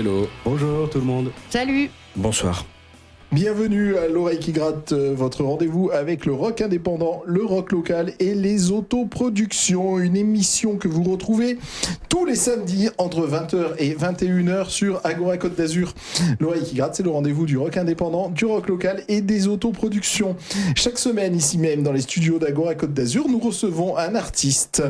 Hello. Bonjour tout le monde. Salut. Bonsoir. Bienvenue à l'oreille qui gratte, votre rendez-vous avec le rock indépendant, le rock local et les autoproductions. Une émission que vous retrouvez tous les samedis entre 20h et 21h sur Agora Côte d'Azur. L'oreille qui gratte, c'est le rendez-vous du rock indépendant, du rock local et des autoproductions. Chaque semaine, ici même, dans les studios d'Agora Côte d'Azur, nous recevons un artiste.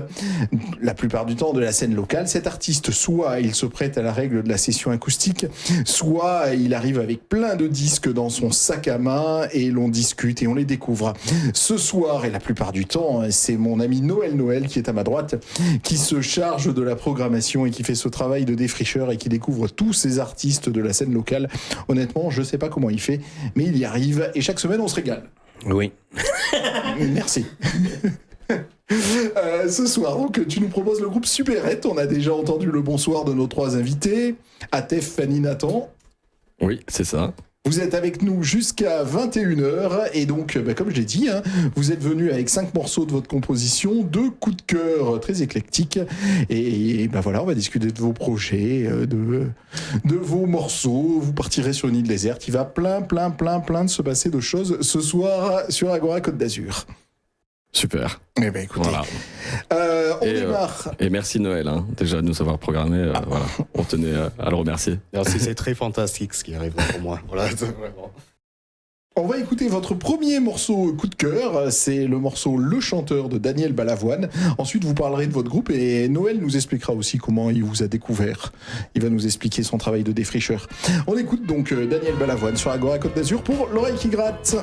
La plupart du temps de la scène locale, cet artiste, soit il se prête à la règle de la session acoustique, soit il arrive avec plein de disques dans son sac à main et l'on discute et on les découvre. Ce soir, et la plupart du temps, c'est mon ami Noël qui est à ma droite, qui se charge de la programmation et qui fait ce travail de défricheur et qui découvre tous ces artistes de la scène locale. Honnêtement, je sais pas comment il fait, mais il y arrive et chaque semaine on se régale. Oui. Merci. Ce soir, donc, tu nous proposes le groupe Supérette. On a déjà entendu le bonsoir de nos trois invités, Atef, Fanny, Nathan. Oui, c'est ça. Vous êtes avec nous jusqu'à 21h et donc, comme je l'ai dit, vous êtes venus avec 5 morceaux de votre composition, 2 coups de cœur très éclectiques et voilà, on va discuter de vos projets, de vos morceaux. Vous partirez sur une île déserte. Il va plein de se passer de choses ce soir sur Agora Côte d'Azur. Super. Eh ben écoutez, Voilà. on démarre. Et merci Noël, déjà de nous avoir programmé. Voilà. On tenait à le remercier. Merci, c'est très fantastique ce qui arrive pour moi. Voilà, vraiment. On va écouter votre premier morceau coup de cœur, c'est le morceau Le Chanteur de Daniel Balavoine. Ensuite, vous parlerez de votre groupe et Noël nous expliquera aussi comment il vous a découvert. Il va nous expliquer son travail de défricheur. On écoute donc Daniel Balavoine sur Agora Côte d'Azur pour l'oreille qui gratte.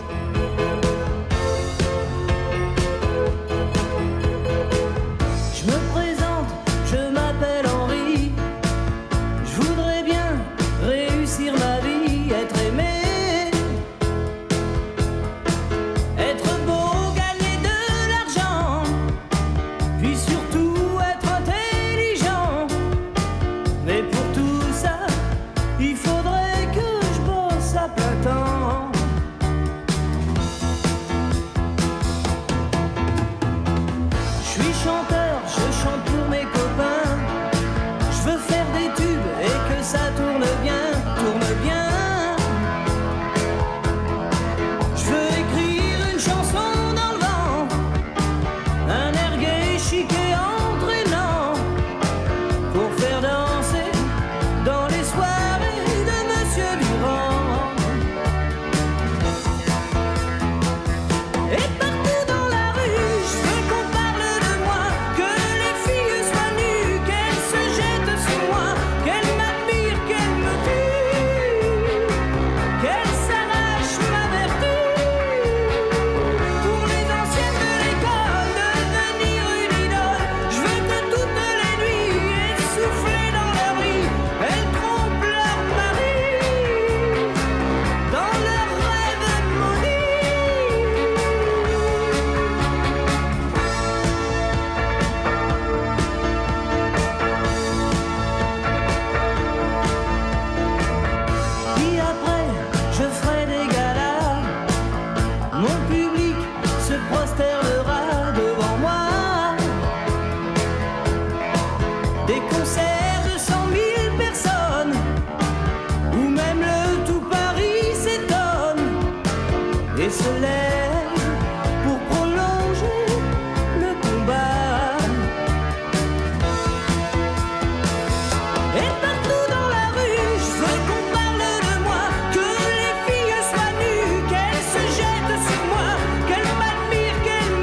Qu'elles m'admirent, qu'elles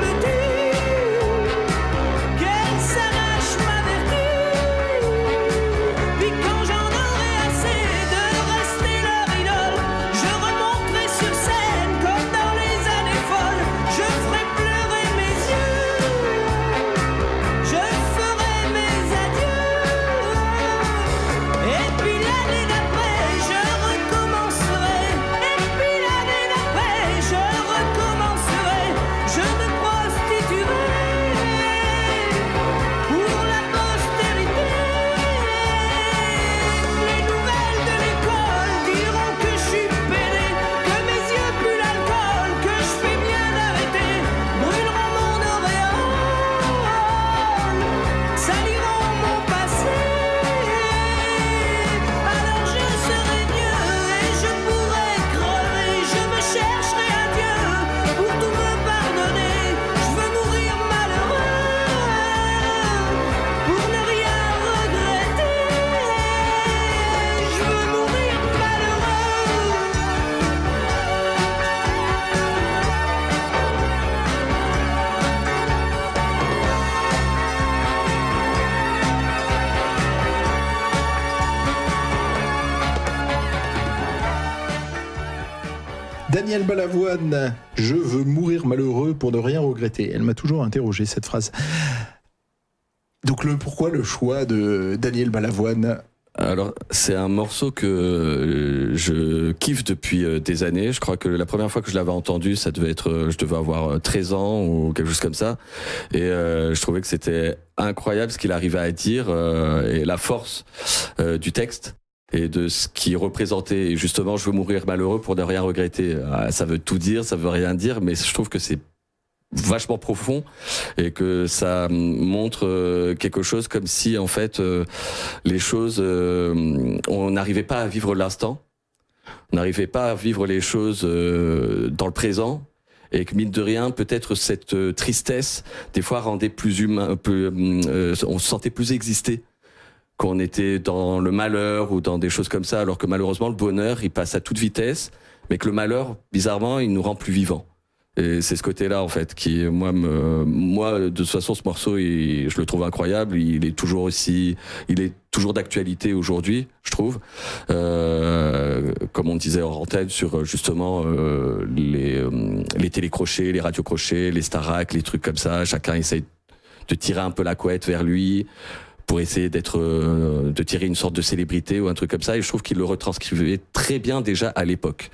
Danielle Balavoine, je veux mourir malheureux pour ne rien regretter. Elle m'a toujours interrogé cette phrase. Donc pourquoi le choix de Danielle Balavoine ? Alors, c'est un morceau que je kiffe depuis des années. Je crois que la première fois que je l'avais entendu, ça devait être, je devais avoir 13 ans ou quelque chose comme ça. Et je trouvais que c'était incroyable ce qu'il arrivait à dire et la force du texte et de ce qu'il représentait. Et justement, je veux mourir malheureux pour ne rien regretter. Ça veut tout dire, ça veut rien dire, mais je trouve que c'est vachement profond et que ça montre quelque chose comme si en fait les choses on n'arrivait pas à vivre l'instant, on n'arrivait pas à vivre les choses dans le présent et que mine de rien peut-être cette tristesse des fois rendait plus humain, on se sentait plus exister qu'on était dans le malheur ou dans des choses comme ça, alors que malheureusement le bonheur il passe à toute vitesse, mais que le malheur bizarrement il nous rend plus vivants. Et c'est ce côté-là en fait qui moi de toute façon ce morceau je le trouve incroyable, il est toujours d'actualité aujourd'hui, je trouve. Comme on disait en antenne sur justement les télécrochets, les radiocrochets, les Starac, les trucs comme ça, chacun essaye de tirer un peu la couette vers lui pour essayer de tirer une sorte de célébrité ou un truc comme ça, et je trouve qu'il le retranscrivait très bien déjà à l'époque.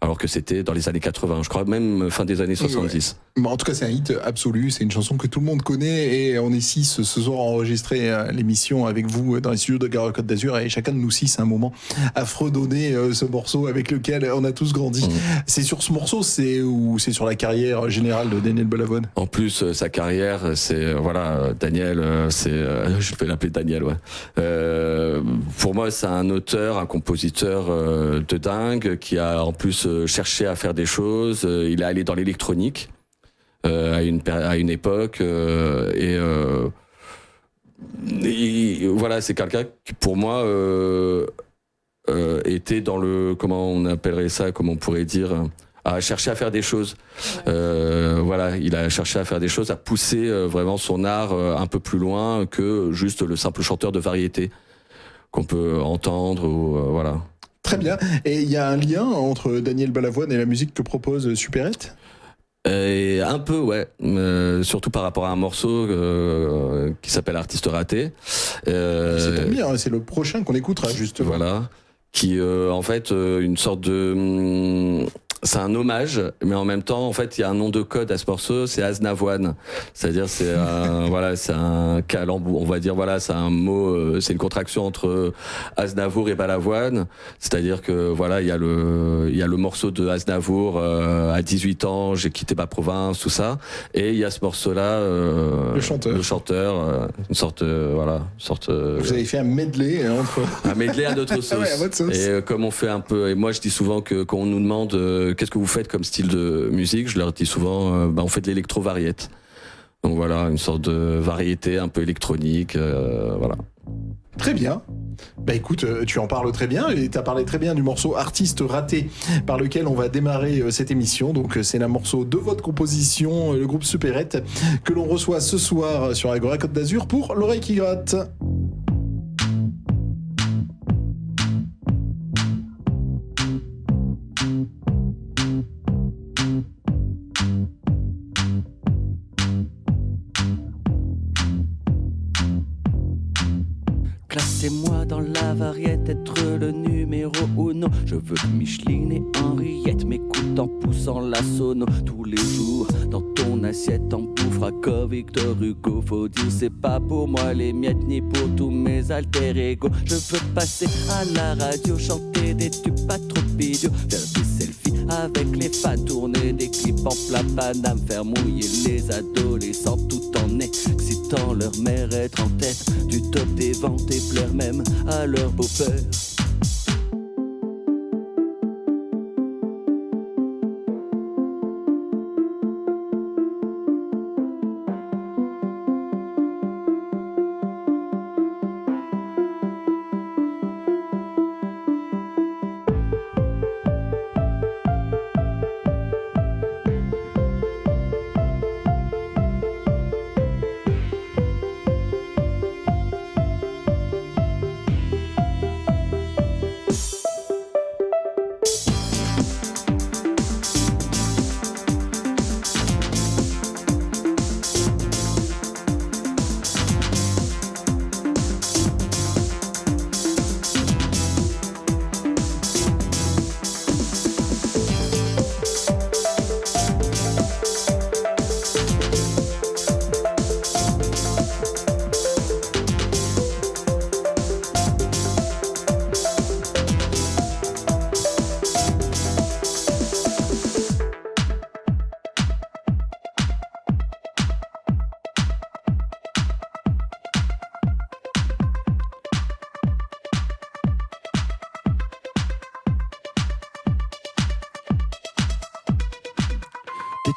Alors que c'était dans les années 80, je crois même fin des années 70. Ouais. Bon, en tout cas, c'est un hit absolu, c'est une chanson que tout le monde connaît et on est six ce soir à enregistrer l'émission avec vous dans les studios de Gare Côte d'Azur et chacun de nous six, un moment, a fredonné ce morceau avec lequel on a tous grandi. C'est sur ce morceau, ou c'est sur la carrière générale de Danielle Balavoine ? En plus, sa carrière, c'est, Daniel, je vais l'appeler Daniel, ouais. Pour moi, c'est un auteur, un compositeur de dingue qui a en plus cherché à faire des choses. Il est allé dans l'électronique à une époque et voilà, c'est quelqu'un qui pour moi était dans comment on appellerait ça, comment on pourrait dire, à chercher à faire des choses. Voilà, il a cherché à faire des choses, à pousser vraiment son art un peu plus loin que juste le simple chanteur de variété qu'on peut entendre ou voilà. Très bien. Et il y a un lien entre Danielle Balavoine et la musique que propose Supérette ? Un peu, ouais. Surtout par rapport à un morceau qui s'appelle Artiste raté. C'est bien, c'est le prochain qu'on écoutera justement. Voilà. Qui, en fait, une sorte de... c'est un hommage, mais en même temps, en fait, il y a un nom de code à ce morceau, c'est Aznavoine. C'est-à-dire, c'est un calembour, on va dire, voilà, c'est un mot, c'est une contraction entre Aznavour et Balavoine. C'est-à-dire que, voilà, il y a le morceau de Aznavour, à 18 ans, j'ai quitté ma province, tout ça. Et il y a ce morceau-là, le chanteur, une sorte, vous avez fait un medley entre... Un medley à notre sauce. Ouais, à votre sauce. Et comme on fait un peu, et moi je dis souvent que quand on nous demande qu'est-ce que vous faites comme style de musique, je leur dis souvent on fait de l'électro-variette. Donc voilà, une sorte de variété un peu électronique, voilà. Très bien. Bah écoute, tu en parles très bien et tu as parlé très bien du morceau Artiste raté par lequel on va démarrer cette émission. Donc c'est un morceau de votre composition, le groupe Supérette, que l'on reçoit ce soir sur Agora Côte d'Azur pour l'oreille qui gratte. Classez-moi dans la variette, être le numéro uno. Je veux Micheline et Henriette m'écoutent en poussant la sono. Tous les jours dans ton assiette en bouffera comme Victor Hugo. Faut dire c'est pas pour moi les miettes ni pour tous mes alter ego. Je veux passer à la radio, chanter des tubes pas trop idiots, faire des selfies avec les fans, tourner des clips en plein Paname, faire mouiller les adolescents tout en excitant leur mère, être en tête du top des ventes et plaire même à leur beau-père.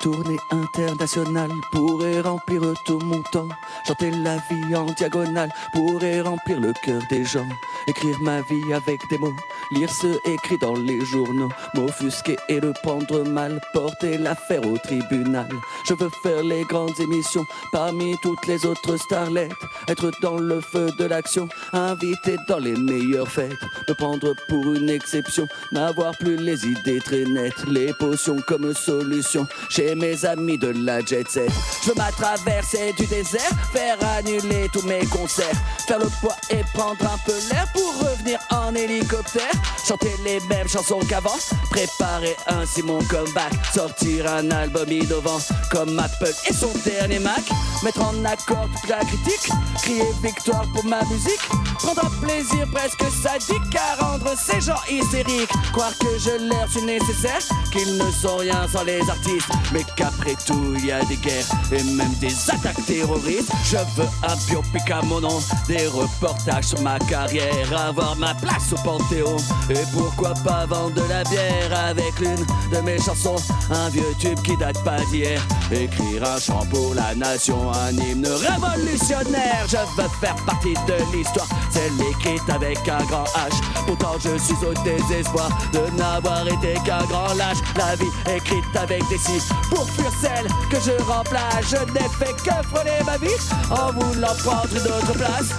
tournée internationale pourrait remplir tout mon temps. Chanter la vie en diagonale pourrait remplir le cœur des gens. Écrire ma vie avec des mots, lire ce écrit dans les journaux, m'offusquer et le prendre mal, porter l'affaire au tribunal. Je veux faire les grandes émissions parmi toutes les autres starlettes, être dans le feu de l'action, invité dans les meilleures fêtes, me prendre pour une exception, n'avoir plus les idées très nettes, les potions comme solution chez mes amis de la jet set. Je veux ma traversée du désert, faire annuler tous mes concerts, faire le poids et prendre un peu l'air pour revenir en hélicoptère, chanter les mêmes chansons qu'avant, préparer ainsi mon comeback, sortir un album innovant comme Apple et son dernier Mac, mettre en accord toute la critique, crier victoire pour ma musique, prendre un plaisir presque sadique à rendre ces gens hystériques, croire que je leur suis nécessaire, qu'ils ne sont rien sans les artistes, mais qu'après tout il y a des guerres et même des attaques terroristes. Je veux un biopic à mon nom, des reportages sur ma carrière, avoir ma place au Panthéon, et pourquoi pas vendre de la bière avec l'une de mes chansons, un vieux tube qui date pas d'hier, écrire un chant pour la nation, un hymne révolutionnaire. Je veux faire partie de l'histoire, celle écrite avec un grand H, pourtant je suis au désespoir de n'avoir été qu'un grand lâche, la vie écrite avec des si pour fuir celle que je remplace, je n'ai fait que frôler ma vie en voulant prendre une autre place.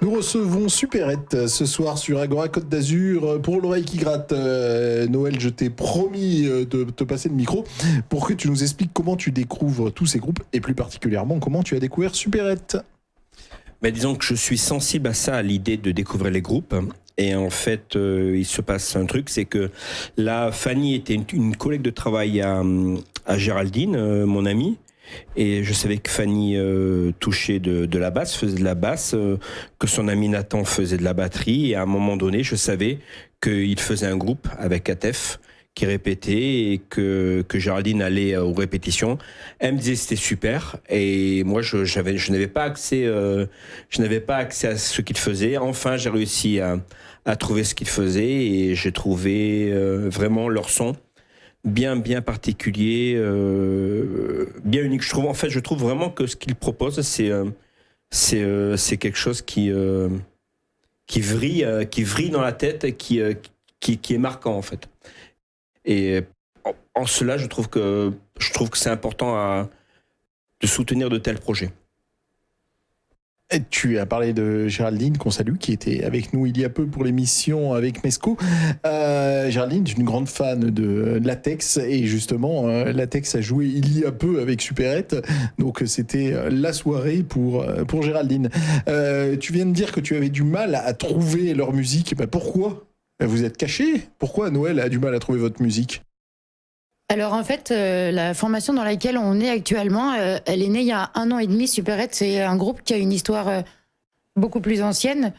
Nous recevons Supérette ce soir sur Agora Côte d'Azur pour l'oreille qui gratte. Noël, je t'ai promis de te passer le micro pour que tu nous expliques comment tu découvres tous ces groupes et plus particulièrement comment tu as découvert Supérette. Mais disons que je suis sensible à ça, à l'idée de découvrir les groupes. Et en fait, il se passe un truc, c'est que là, Fanny était une collègue de travail à Géraldine, mon amie. Et je savais que Fanny touchait de la basse, faisait de la basse, que son ami Nathan faisait de la batterie. Et à un moment donné, je savais qu'il faisait un groupe avec Atef qui répétait et que Géraldine allait aux répétitions. Elle me disait que c'était super. Et moi, je n'avais pas accès à ce qu'il faisait. Enfin, j'ai réussi à trouver ce qu'il faisait et j'ai trouvé vraiment leur son bien particulier, bien unique. Je trouve vraiment que ce qu'il propose, c'est quelque chose qui vrille dans la tête et qui est marquant en fait. Et en cela, je trouve que c'est important de soutenir de tels projets. Et tu as parlé de Géraldine, qu'on salue, qui était avec nous il y a peu pour l'émission avec Mesco. Géraldine est une grande fan de Latex, et justement, Latex a joué il y a peu avec Supérette, donc c'était la soirée pour Géraldine. Tu viens de dire que tu avais du mal à trouver leur musique. Ben pourquoi ? Vous êtes caché ? Pourquoi Noël a du mal à trouver votre musique ? Alors en fait, la formation dans laquelle on est actuellement, elle est née il y a 1 an et demi. Supérette, c'est un groupe qui a une histoire beaucoup plus ancienne,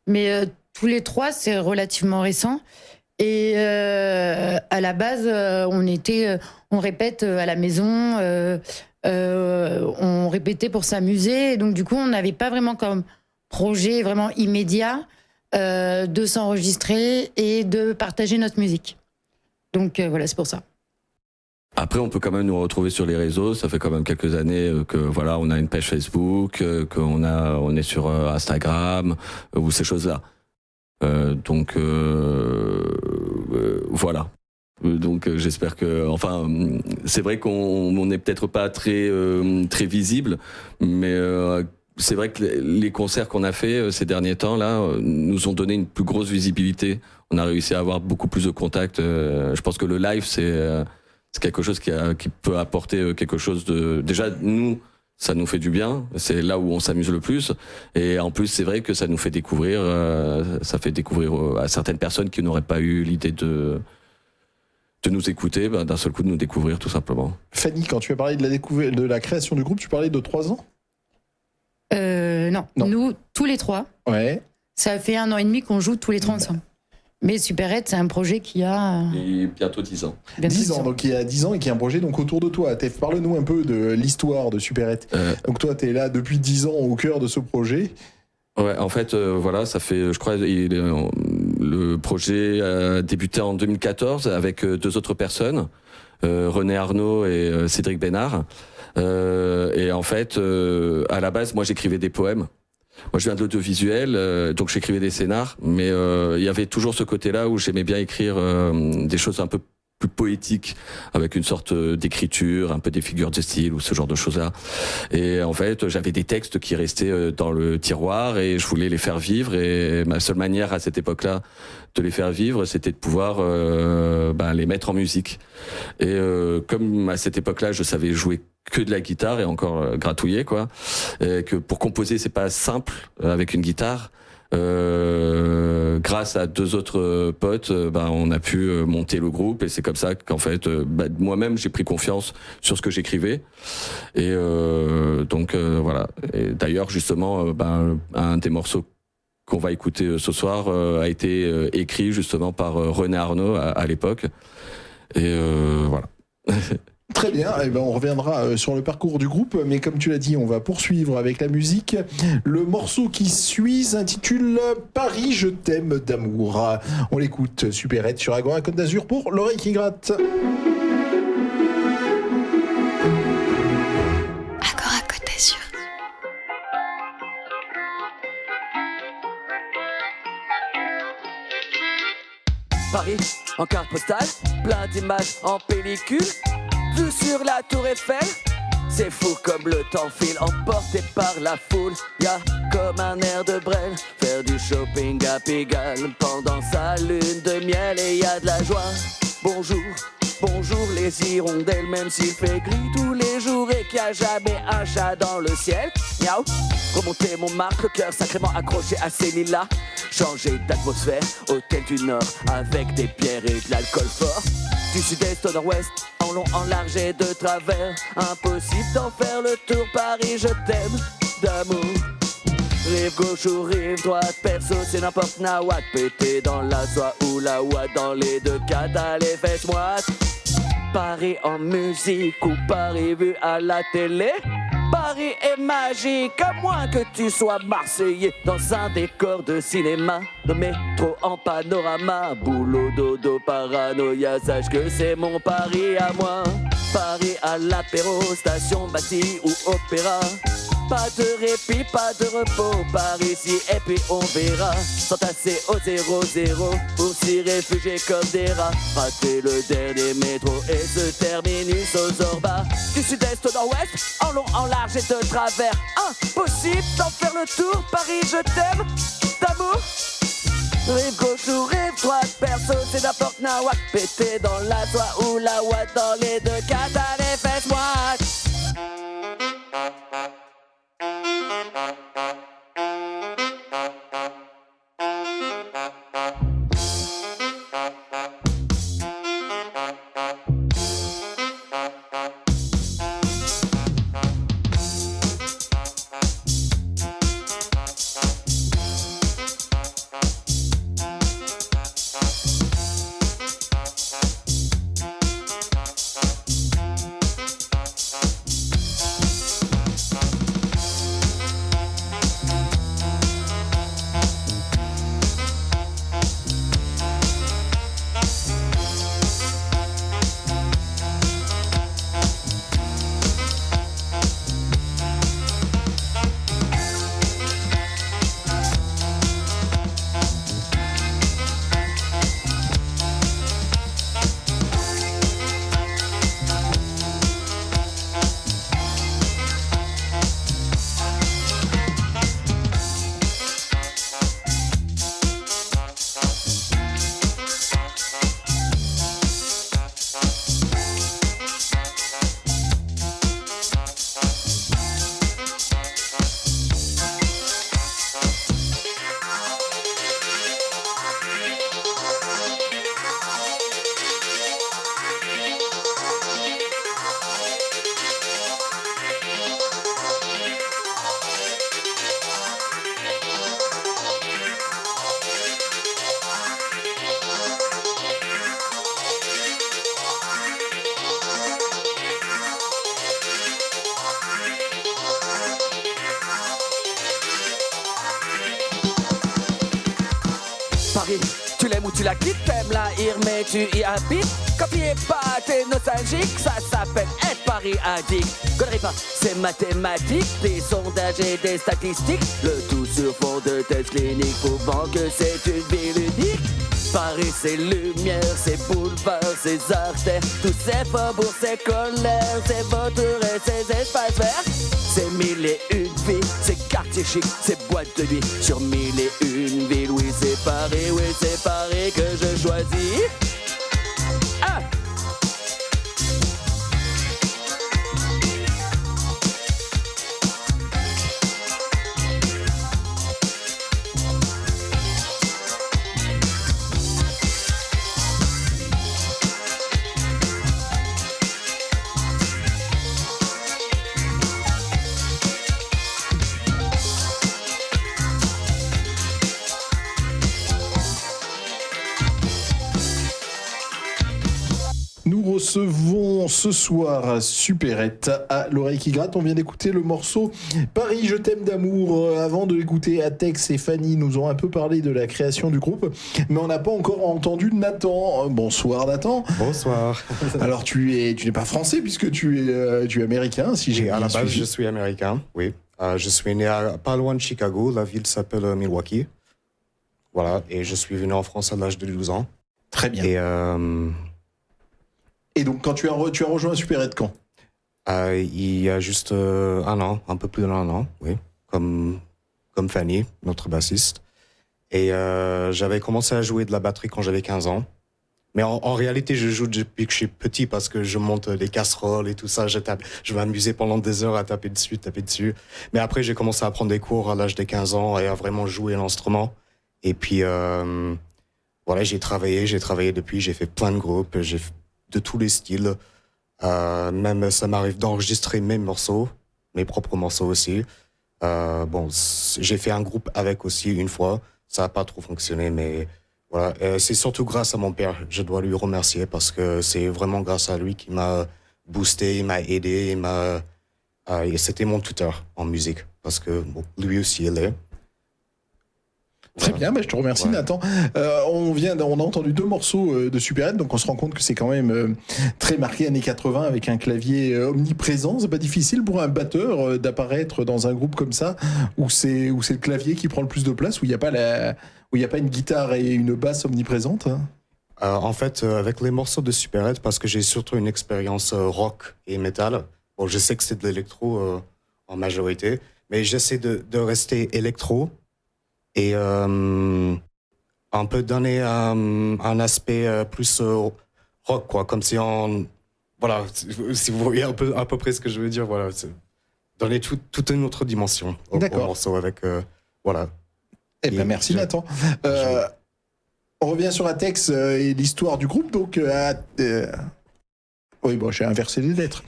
mais tous les 3, c'est relativement récent. Et à la base, on répète à la maison, on répétait pour s'amuser. Et donc du coup, on n'avait pas vraiment comme projet vraiment immédiat de s'enregistrer et de partager notre musique. Donc voilà, c'est pour ça. Après, on peut quand même nous retrouver sur les réseaux. Ça fait quand même quelques années que voilà, on a une page Facebook, on est sur Instagram ou ces choses-là. Voilà. Donc j'espère que, enfin, c'est vrai qu'on n'est peut-être pas très visible, mais c'est vrai que les concerts qu'on a fait ces derniers temps là nous ont donné une plus grosse visibilité. On a réussi à avoir beaucoup plus de contacts. Je pense que le live c'est quelque chose qui peut apporter quelque chose de. Déjà nous, ça nous fait du bien. C'est là où on s'amuse le plus. Et en plus c'est vrai que ça nous fait découvrir. Ça fait découvrir à certaines personnes qui n'auraient pas eu l'idée de nous écouter, d'un seul coup de nous découvrir tout simplement. Fanny, quand tu as parlé de la création du groupe, tu parlais de 3 ans ? Non, nous, tous les 3. Ouais. Ça fait 1 an et demi qu'on joue tous les 3 ensemble. Mais Superette, c'est un projet qui a... Et bientôt 10 ans. 10 ans, donc il y a 10 ans et qui est un projet donc autour de toi. Tef, parle-nous un peu de l'histoire de Superette. Donc toi, tu es là depuis 10 ans au cœur de ce projet. Ouais, en fait, voilà, ça fait, je crois, le projet a débuté en 2014 avec 2 autres personnes, René Arnaud et Cédric Bénard. Et en fait, à la base, moi, j'écrivais des poèmes. Moi, je viens de l'audiovisuel, donc j'écrivais des scénars, mais il y avait toujours ce côté-là où j'aimais bien écrire des choses un peu plus poétiques, avec une sorte d'écriture, un peu des figures de style ou ce genre de choses-là. Et en fait, j'avais des textes qui restaient dans le tiroir et je voulais les faire vivre. Et ma seule manière à cette époque-là de les faire vivre, c'était de pouvoir les mettre en musique. Et comme à cette époque-là, je savais jouer que de la guitare et encore gratouiller quoi, et que pour composer c'est pas simple avec une guitare. Grâce à 2 autres potes, on a pu monter le groupe et c'est comme ça qu'en fait, moi-même j'ai pris confiance sur ce que j'écrivais et voilà. Et d'ailleurs justement, un des morceaux qu'on va écouter ce soir a été écrit justement par René Arnaud à l'époque et voilà. Très bien, on reviendra sur le parcours du groupe, mais comme tu l'as dit, on va poursuivre avec la musique. Le morceau qui suit s'intitule « Paris, je t'aime d'amour ». On l'écoute, Superette sur Agora Côte d'Azur pour l'oreille qui gratte. Agora Côte d'Azur. Paris en carte postale, plein d'images en pellicule. Vue sur la tour Eiffel, c'est fou comme le temps file, emporté par la foule. Y'a comme un air de Brel, faire du shopping à Pigalle pendant sa lune de miel et y'a de la joie. Bonjour, bonjour les hirondelles, même s'il fait gris tous les jours et qu'il n'y a jamais un chat dans le ciel. Miaou, remonter mon marque, le cœur sacrément accroché à ces lilas. Changer d'atmosphère, hôtel du Nord avec des pierres et de l'alcool fort. Du sud-est au nord-ouest, en long, en large et de travers. Impossible d'en faire le tour, Paris, je t'aime d'amour. Rive gauche ou rive droite, perso c'est n'importe nawak. Pété dans la soie ou la ouate, dans les 2 cas t'as les fesses moites. Paris en musique ou Paris vu à la télé. Paris est magique, à moins que tu sois marseillais dans un décor de cinéma. Le métro en panorama, boulot, dodo, paranoïa, sache que c'est mon Paris à moi. Paris à l'apéro, station bâtie ou opéra. Pas de répit, pas de repos, par ici et puis on verra. S'entasser au 0-0 pour s'y réfugier comme des rats. Rater le dernier métro et ce terminus aux Orbas. Du sud-est au nord-ouest, en long, en large et de travers. Impossible d'en faire le tour, Paris je t'aime d'amour. Rive gauche ou rive droite, perso c'est n'importe nawak. Pété dans la soie ou la ouate, dans les 2 cas t'as les fesses moites. Paris, tu l'aimes ou tu la quittes, t'aimes la hire mais tu y habites. Copiez pas, t'es nostalgique, ça s'appelle être Paris addict. Connerie pas, c'est mathématique, des sondages et des statistiques. Le tout sur fond de tests cliniques prouvant que c'est une ville unique. Paris, c'est lumière, c'est boulevards, c'est artères, tous ces faubourgs, ces colères, ces voitures et ces espaces verts. C'est mille et une vies, c'est quartier chic, c'est boîte de nuit. Sur mille et une villes, oui c'est Paris que je choisis. Ah! Nous recevons ce soir Supérette à l'oreille qui gratte. On vient d'écouter le morceau Paris, je t'aime d'amour. Avant de l'écouter, Atex et Fanny nous ont un peu parlé de la création du groupe, mais on n'a pas encore entendu Nathan. Bonsoir Nathan. Bonsoir. Alors tu n'es pas français puisque tu es américain, si j'ai À la bien base, suivi. je suis américain, oui. Je suis né pas loin de Chicago, la ville s'appelle Milwaukee. Voilà, et je suis venu en France à l'âge de 12 ans. Très bien. Et donc quand tu as rejoint Supérette quand? Il y a juste un an, un peu plus d'un an, oui, comme Fanny, notre bassiste. Et j'avais commencé à jouer de la batterie quand j'avais 15 ans. Mais en réalité, je joue depuis que je suis petit parce que je monte des casseroles et tout ça. Je m'amusais pendant des heures à taper dessus. Mais après, j'ai commencé à prendre des cours à l'âge de 15 ans et à vraiment jouer l'instrument. Et puis, voilà, j'ai travaillé depuis, j'ai fait plein de groupes, de tous les styles. Même ça m'arrive d'enregistrer mes morceaux, mes propres morceaux aussi. J'ai fait un groupe avec aussi une fois, ça n'a pas trop fonctionné, mais voilà. C'est surtout grâce à mon père, je dois lui remercier parce que c'est vraiment grâce à lui qui m'a boosté, il m'a aidé, et c'était mon tuteur en musique parce que lui aussi il est. Très bien, je te remercie Nathan. On a entendu 2 morceaux de Supérette, donc on se rend compte que c'est quand même très marqué années 80 avec un clavier omniprésent. C'est pas difficile pour un batteur d'apparaître dans un groupe comme ça où c'est le clavier qui prend le plus de place, où il n'y a pas une guitare et une basse omniprésente. En fait, avec les morceaux de Supérette, parce que j'ai surtout une expérience rock et metal. Bon, je sais que c'est de l'électro en majorité, mais j'essaie de rester électro. Et un peu donner un aspect plus rock, quoi, comme si voilà, si vous voyez à peu près ce que je veux dire, voilà, donner toute une autre dimension au morceau avec, voilà. Eh ben merci Nathan. On revient sur Atex et l'histoire du groupe, donc oui, j'ai inversé les lettres.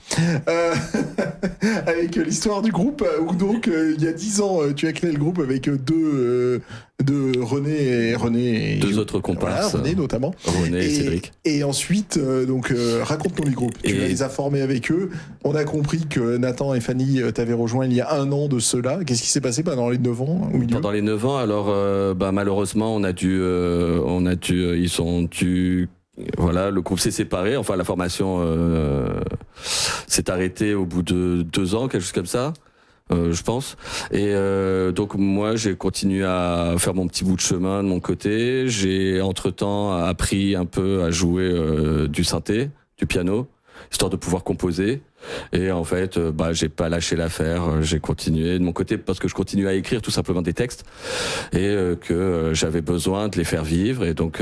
Avec l'histoire du groupe, où donc, il y a 10 ans, tu as créé le groupe avec deux René et... 2 autres comparses. Voilà, René notamment. René et Cédric. Et ensuite, raconte-nous les groupes. Tu les as formés avec eux. On a compris que Nathan et Fanny t'avaient rejoint il y a 1 an de cela. Qu'est-ce qui s'est passé pendant les 9 ans au milieu ? Pendant les 9 ans, alors malheureusement, voilà, le groupe s'est séparé. Enfin, la formation s'est arrêtée au bout de 2 ans, quelque chose comme ça, je pense. Et donc moi, j'ai continué à faire mon petit bout de chemin de mon côté. J'ai entre-temps appris un peu à jouer du synthé, du piano, histoire de pouvoir composer. Et en fait, j'ai pas lâché l'affaire. J'ai continué de mon côté parce que je continue à écrire tout simplement des textes et que j'avais besoin de les faire vivre. Et donc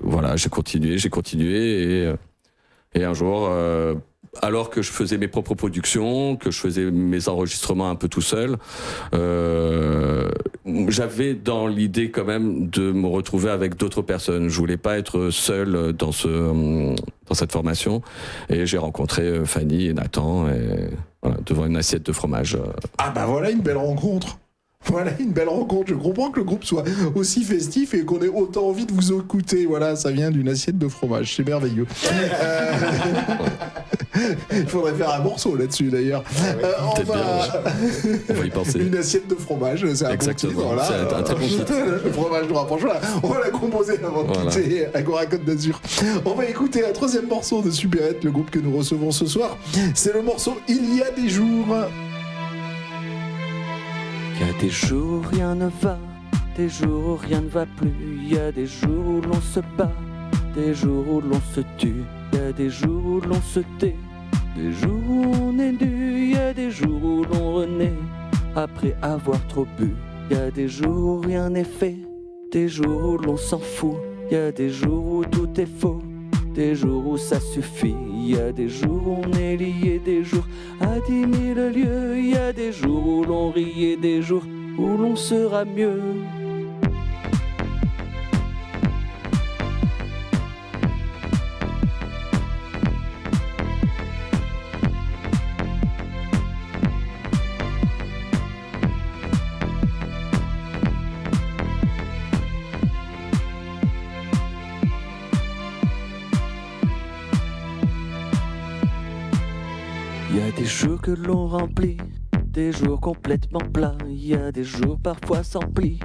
voilà, j'ai continué et un jour, alors que je faisais mes propres productions, que je faisais mes enregistrements un peu tout seul, j'avais dans l'idée quand même de me retrouver avec d'autres personnes. Je voulais pas être seul dans cette formation, et j'ai rencontré Fanny et Nathan, et voilà, devant une assiette de fromage. Voilà une belle rencontre. Voilà une belle rencontre. Je comprends que le groupe soit aussi festif et qu'on ait autant envie de vous écouter. Voilà, ça vient d'une assiette de fromage. C'est merveilleux. Il faudrait faire un morceau là-dessus d'ailleurs. Peut-être on va y penser. Une assiette de fromage, c'est un Exactement, bon titre, voilà. c'est un très bon titre. Le fromage nous rapproche, voilà. On va la composer avant de quitter Agora Côte d'Azur. On va écouter un troisième morceau de Supérette, le groupe que nous recevons ce soir. C'est le morceau Il y a des jours. Il y a des jours où rien ne va, des jours où rien ne va plus. Il y a des jours où l'on se bat, des jours où l'on se tue. Il y a des jours où l'on se tait, des jours où on est nu. Il y a des jours où l'on renaît après avoir trop bu. Il y a des jours où rien n'est fait, des jours où l'on s'en fout. Il y a des jours où tout est faux, des jours où ça suffit. Il y a des jours où on est lié, des jours à 10 000 lieues. Il y a des jours où l'on rit et des jours où l'on sera mieux. Il y a des jours que l'on remplit, des jours complètement plats. Il y a des jours parfois sans pli,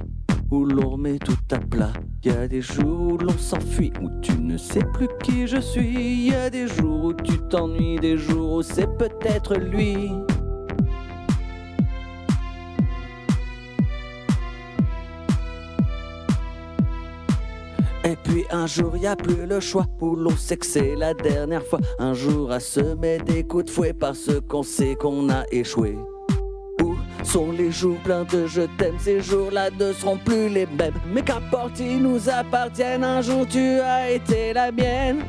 où l'on remet tout à plat. Il y a des jours où l'on s'enfuit, où tu ne sais plus qui je suis. Il y a des jours où tu t'ennuies, des jours où c'est peut-être lui. Et puis un jour y a plus le choix, où l'on sait que c'est la dernière fois. Un jour à se mettre des coups de fouet parce qu'on sait qu'on a échoué. Où sont les jours pleins de je t'aime? Ces jours-là ne seront plus les mêmes. Mais qu'importe, ils nous appartiennent. Un jour tu as été la mienne.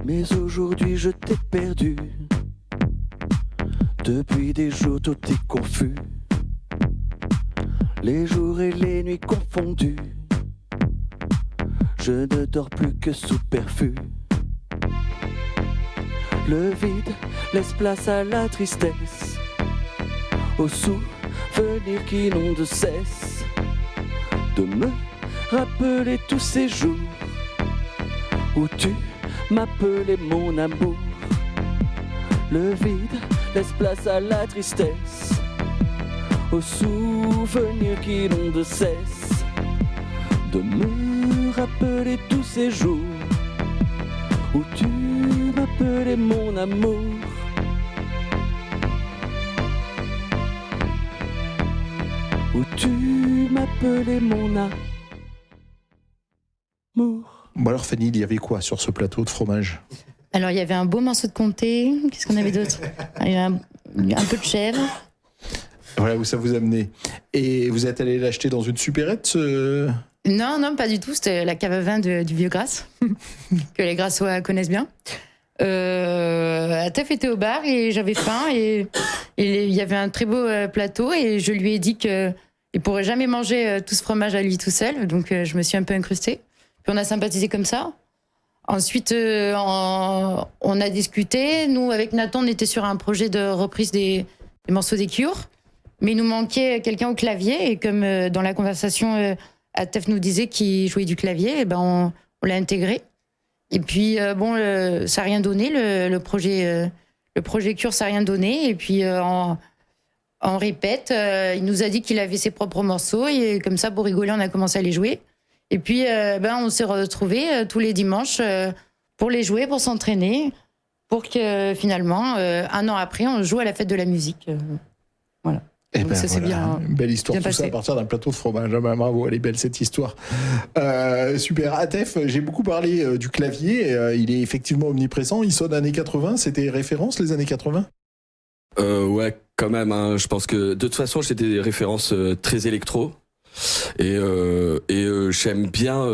Mais aujourd'hui je t'ai perdu. Depuis des jours tout est confus, les jours et les nuits confondus. Je ne dors plus que sous perfus. Le vide laisse place à la tristesse, aux souvenirs qui n'ont de cesse de me rappeler tous ces jours où tu m'appeler mon amour. Le vide laisse place à la tristesse, aux souvenirs qui n'ont de cesse de me rappeler tous ces jours où tu m'appelais mon amour. Où tu m'appelais mon amour. Bon alors Fanny, il y avait quoi sur ce plateau de fromage? Alors, il y avait un beau morceau de comté. Qu'est-ce qu'on avait d'autre? Il y avait un peu de chèvre. Voilà où ça vous a amené. Et vous êtes allé l'acheter dans une supérette Non, pas du tout. C'était la cave à vin du Vieux-Grasse, que les Grassois connaissent bien. Atef était au bar et j'avais faim. Et il y avait un très beau plateau. Et je lui ai dit qu'il ne pourrait jamais manger tout ce fromage à lui tout seul. Donc, je me suis un peu incrustée. Puis on a sympathisé comme ça. Ensuite, on a discuté. Nous, avec Nathan, on était sur un projet de reprise des morceaux des Cure. Mais il nous manquait quelqu'un au clavier. Et comme dans la conversation, Atef nous disait qu'il jouait du clavier, et ben on l'a intégré. Et puis, ça n'a rien donné. Le projet Cure, ça n'a rien donné. Et puis, on répète. Il nous a dit qu'il avait ses propres morceaux. Et comme ça, pour rigoler, on a commencé à les jouer. Et puis, on s'est retrouvés tous les dimanches pour les jouer, pour s'entraîner, pour que finalement, un an après, on joue à la fête de la musique. Voilà. Et donc ça, c'est bien. Une belle histoire, bien tout ça à partir d'un plateau de fromage. Bravo, elle est belle cette histoire. Super. Atef, j'ai beaucoup parlé du clavier. Il est effectivement omniprésent. Il sonne années 80. C'était référence les années 80 ? Ouais, quand même. Hein. Je pense que de toute façon, j'ai des références très électro. Et j'aime bien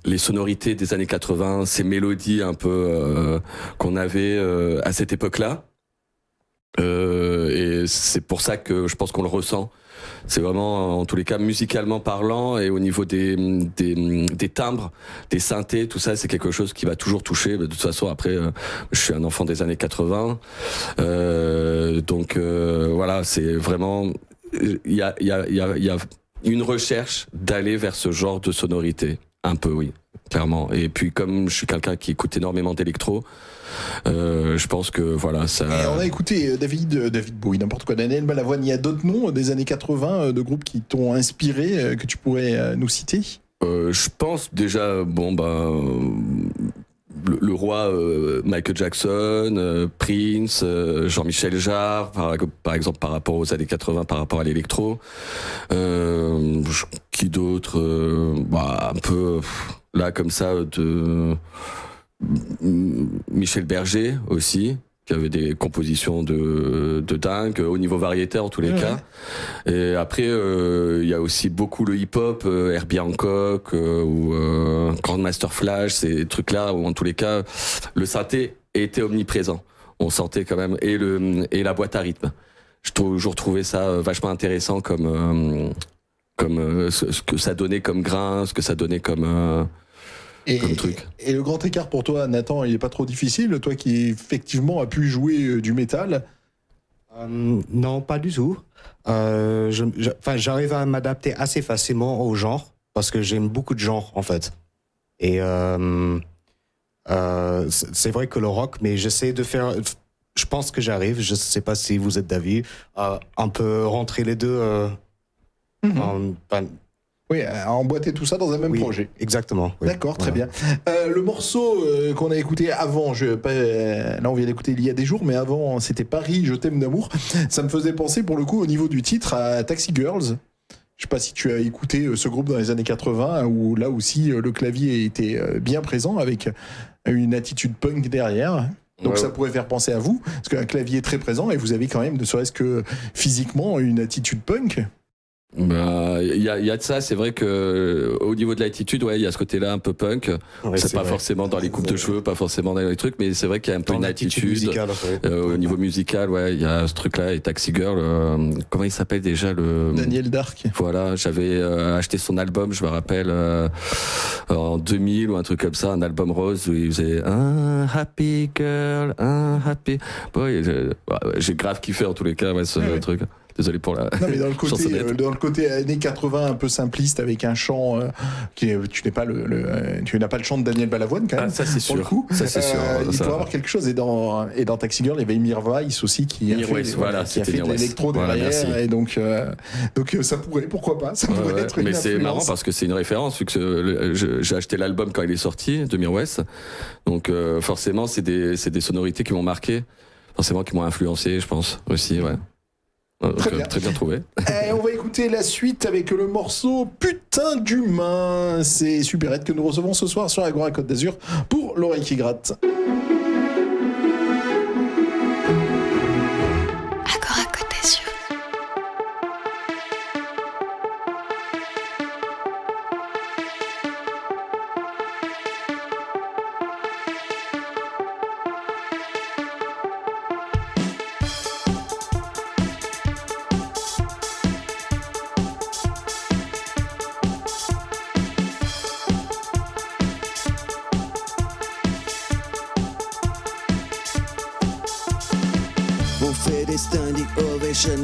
les sonorités des années 80, ces mélodies un peu qu'on avait à cette époque-là. Et c'est pour ça que je pense qu'on le ressent C'est vraiment, en tous les cas, musicalement parlant et au niveau des timbres, des synthés, tout ça, c'est quelque chose qui va toujours toucher. De toute façon, après, je suis un enfant des années 80. Donc, voilà, c'est vraiment... Il y a une recherche d'aller vers ce genre de sonorité. Un peu, oui, clairement. Et puis, comme je suis quelqu'un qui écoute énormément d'électro, je pense que voilà, ça... Et on a écouté David Bowie, n'importe quoi, Daniel Balavoine. Il y a d'autres noms des années 80 de groupes qui t'ont inspiré, que tu pourrais nous citer? Je pense déjà, le roi Michael Jackson, Prince, Jean-Michel Jarre, par exemple par rapport aux années 80, par rapport à l'électro. Qui d'autre un peu là comme ça de Michel Berger aussi, qui avait des compositions de dingue au niveau variétaire en tous les cas. Et après il y a aussi beaucoup le hip-hop, Herbie Hancock ou Grandmaster Flash, ces trucs là où en tous les cas le synthé était omniprésent. On sentait quand même et la boîte à rythme. J'ai toujours trouvé ça vachement intéressant comme ce que ça donnait comme grain, ce que ça donnait comme truc. Et le grand écart pour toi, Nathan, il est pas trop difficile, toi qui effectivement a pu jouer du métal? Non, pas du tout. J'arrive à m'adapter assez facilement au genre parce que j'aime beaucoup de genres en fait. Et c'est vrai que le rock, mais j'essaie de faire. Je pense que j'arrive. Je sais pas si vous êtes d'avis. Un peu rentrer les deux. Oui, emboîter tout ça dans un même projet. Exactement. Oui. D'accord, très bien. Le morceau qu'on a écouté avant, là on vient d'écouter il y a des jours, mais avant c'était Paris, je t'aime d'amour. Ça me faisait penser pour le coup au niveau du titre à Taxi Girls. Je sais pas si tu as écouté ce groupe dans les années 80 où là aussi le clavier était bien présent avec une attitude punk derrière. Donc ça pourrait faire penser à vous, parce qu'un clavier est très présent et vous avez quand même, ne serait-ce que physiquement, une attitude punk. Il y a de ça, c'est vrai que au niveau de l'attitude, il y a ce côté-là un peu punk. C'est pas forcément dans les coupes de cheveux, pas forcément dans les trucs, mais c'est vrai qu'il y a un peu une attitude musicale, au niveau musical. Il y a ce truc-là. Et Taxi Girl, comment il s'appelle déjà Daniel Dark. Voilà, j'avais acheté son album, je me rappelle, en 2000 ou un truc comme ça, un album rose où il faisait un happy girl, un happy boy. J'ai grave kiffé en tous les cas, ce truc. Désolé pour la. Non, mais dans le côté années 80 un peu simpliste avec un chant tu n'as pas le chant de Daniel Balavoine quand même. Ça c'est sûr. Le coup. Ça c'est sûr. Il faut avoir quelque chose et dans Taxi Girl il y avait Emir Weiss aussi qui a fait de l'électro derrière et donc ça pourrait, pourquoi pas, ça pourrait être une mais influence. C'est marrant parce que c'est une référence vu que j'ai acheté l'album quand il est sorti de Emir Weiss, donc forcément c'est des sonorités qui m'ont marqué, forcément qui m'ont influencé, je pense aussi, ouais. Très bien trouvé. Et on va écouter la suite avec le morceau Putain d'humain. C'est Supérette que nous recevons ce soir sur Agora Côte d'Azur pour l'oreille qui gratte. Agora Côte d'Azur.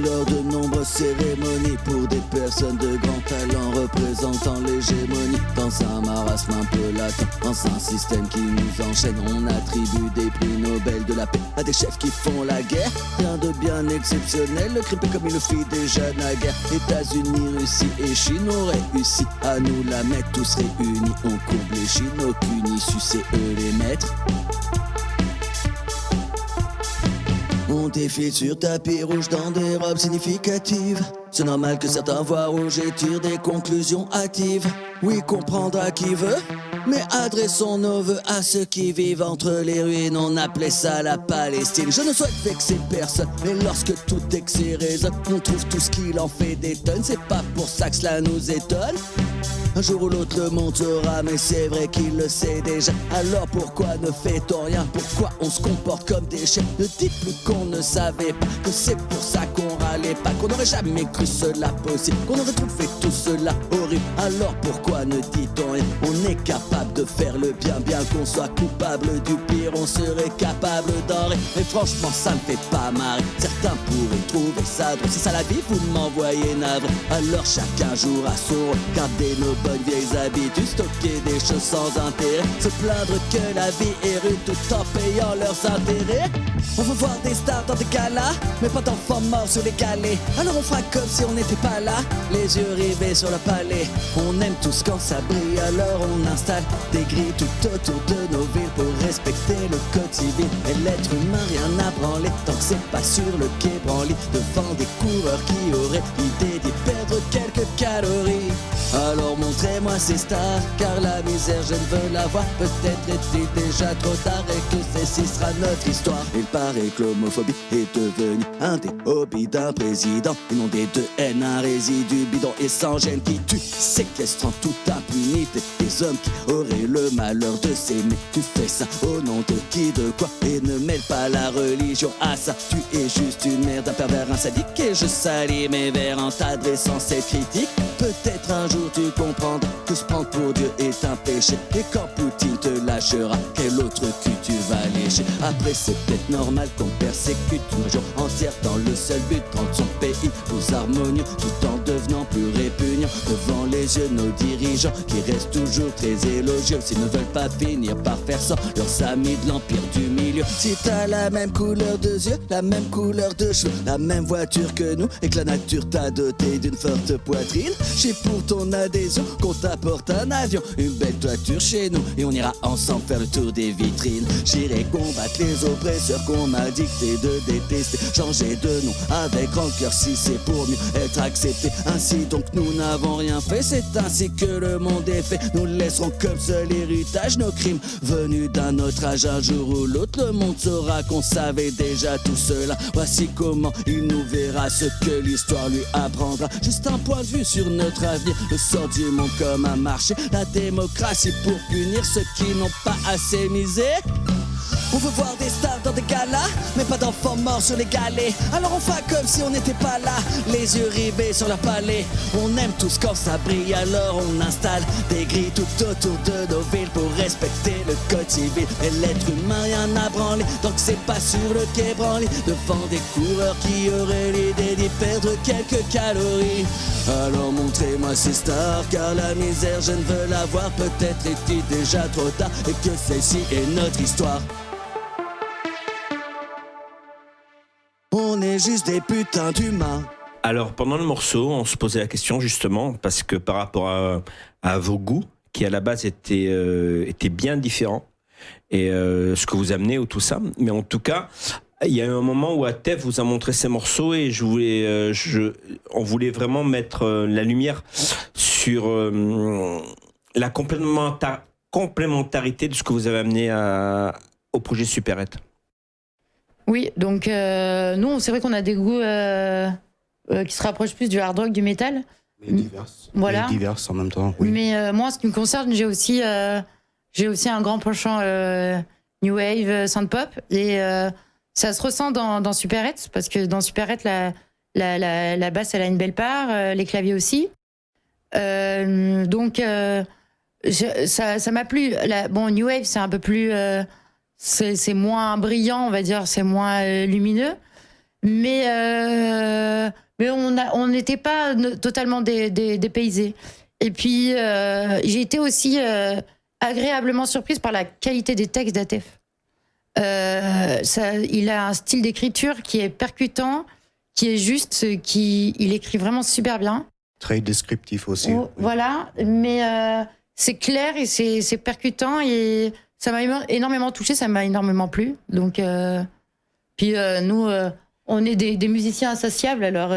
Lors de nombreuses cérémonies pour des personnes de grand talent représentant l'hégémonie. Dans un marasme un peu latent, dans un système qui nous enchaîne, on attribue des prix Nobel de la paix à des chefs qui font la guerre. Rien de bien exceptionnel, le crime comme il le fit déjà naguère. États-Unis, Russie et Chine ont réussi à nous la mettre tous réunis. On courbe les chines, aucune issue, c'est eux les maîtres. On défile sur tapis rouge dans des robes significatives. C'est normal que certains voient rouge et tirent des conclusions hâtives. Oui, comprendre à qui veut, mais adressons nos vœux à ceux qui vivent entre les ruines. On appelait ça la Palestine. Je ne souhaite vexer personne, mais lorsque tout excès résonne, on trouve tout ce qu'il en fait des tonnes. C'est pas pour ça que cela nous étonne. Un jour ou l'autre le monde saura, mais c'est vrai qu'il le sait déjà. Alors pourquoi ne fait-on rien? Pourquoi on se comporte comme des chiens? Ne dites plus qu'on ne savait pas, que c'est pour ça qu'on râlait pas, qu'on n'aurait jamais cru cela possible, qu'on aurait trouvé tout cela horrible. Alors pourquoi ne dit-on rien? On est capable de faire le bien, bien qu'on soit coupable du pire, on serait capable d'en rire. Mais franchement ça me fait pas marrer. Certains pourraient trouver ça drôle. C'est ça la vie, vous m'envoyez navré. Alors chacun jouera son rôle. Garder nos bonnes vieilles habitudes, stocker des choses sans intérêt, se plaindre que la vie est rude tout en payant leurs intérêts. On veut voir des stars dans des galas, mais pas d'enfants morts sur les galets. Alors on fera comme si on n'était pas là, les yeux rivés sur le palais. On aime tous quand ça brille, alors on installe des grilles tout autour de nos villes pour respecter le code civil. Et l'être humain rien à branler tant que c'est pas sur le quai branli, devant des coureurs qui auraient l'idée d'y perdre quelques calories. Alors montrez-moi ces stars, car la misère je ne veux la voir. Peut-être est-il déjà trop tard et que celle-ci sera notre histoire. Il paraît que l'homophobie est devenue un des hobbies d'un président. Inondé de haine, un résidu bidon et sans gêne qui tue, séquestrant toute impunité des hommes qui auraient le malheur de s'aimer. Tu fais ça au nom de qui, de quoi? Et ne mêle pas la religion à ça. Tu es juste une merde, un pervers, un sadique. Et je salis mes vers en t'adressant cette critique. Peut-être un jour tu comprendras que se prendre pour Dieu est un péché. Et quand Poutine te lâchera, quel autre cul tu vas lécher? Après c'est peut-être normal qu'on persécute une région entière dans le seul but de rendre son pays plus harmonieux, tout en devenant plus répugnant devant les yeux de nos dirigeants qui restent toujours très élogieux. S'ils ne veulent pas finir par faire ça, leurs amis de l'empire du milieu. Si t'as la même couleur de yeux, la même couleur de cheveux, la même voiture que nous, et que la nature t'a doté d'une forte poitrine, j'ai pour ton adhésion qu'on t'apporte un avion, une belle toiture chez nous, et on ira ensemble faire le tour des vitrines. J'irai combattre les oppresseurs qu'on m'a dicté de détester, changer de nom avec rancœur si c'est pour mieux être accepté. Ainsi donc nous n'avons rien fait, c'est ainsi que le monde est fait. Nous laisserons comme seul héritage nos crimes venus d'un autre âge. Un jour ou l'autre le monde saura qu'on savait déjà tout cela. Voici comment il nous verra, ce que l'histoire lui apprendra. Juste un point de vue sur notre avenir, le sort du monde comme un marché, la démocratie pour punir ceux qui n'ont pas assez misé. On veut voir des stars dans des galas, mais pas d'enfants morts sur les galets. Alors on fait comme si on n'était pas là, les yeux rivés sur leur palais. On aime tous quand ça brille, alors on installe des grilles tout autour de nos villes pour respecter le code civil. Et l'être humain rien à branler, donc c'est pas sur le quai branli, devant des coureurs qui auraient l'idée d'y perdre quelques calories. Alors montrez-moi ces stars, car la misère je ne veux la voir. Peut-être est-il déjà trop tard et que celle-ci est notre histoire. On est juste des putains d'humains. Alors, pendant le morceau, on se posait la question justement, parce que par rapport à vos goûts, qui à la base étaient bien différents, et ce que vous amenez ou tout ça, mais en tout cas, il y a eu un moment où Atef vous a montré ces morceaux et on voulait vraiment mettre la lumière sur la complémentarité de ce que vous avez amené au projet Supérette. Oui, donc nous, c'est vrai qu'on a des goûts qui se rapprochent plus du hard rock, du métal. Mais diverses. Voilà. Mais diverses en même temps, oui. Mais moi, en ce qui me concerne, j'ai aussi un grand penchant new wave, synth pop, et ça se ressent dans Supérette, parce que dans Supérette, la basse, elle a une belle part, les claviers aussi. Donc ça m'a plu. Bon, new wave, c'est un peu plus c'est moins brillant, on va dire, c'est moins lumineux, mais on n'était pas totalement dépaysés. Et puis j'ai été aussi agréablement surprise par la qualité des textes d'Atef. Il a un style d'écriture qui est percutant, qui est juste, il écrit vraiment super bien. Très descriptif aussi. Oh, oui. Voilà, mais c'est clair et c'est percutant, et ça m'a énormément touché, ça m'a énormément plu. Donc, puis nous, on est des musiciens insatiables, alors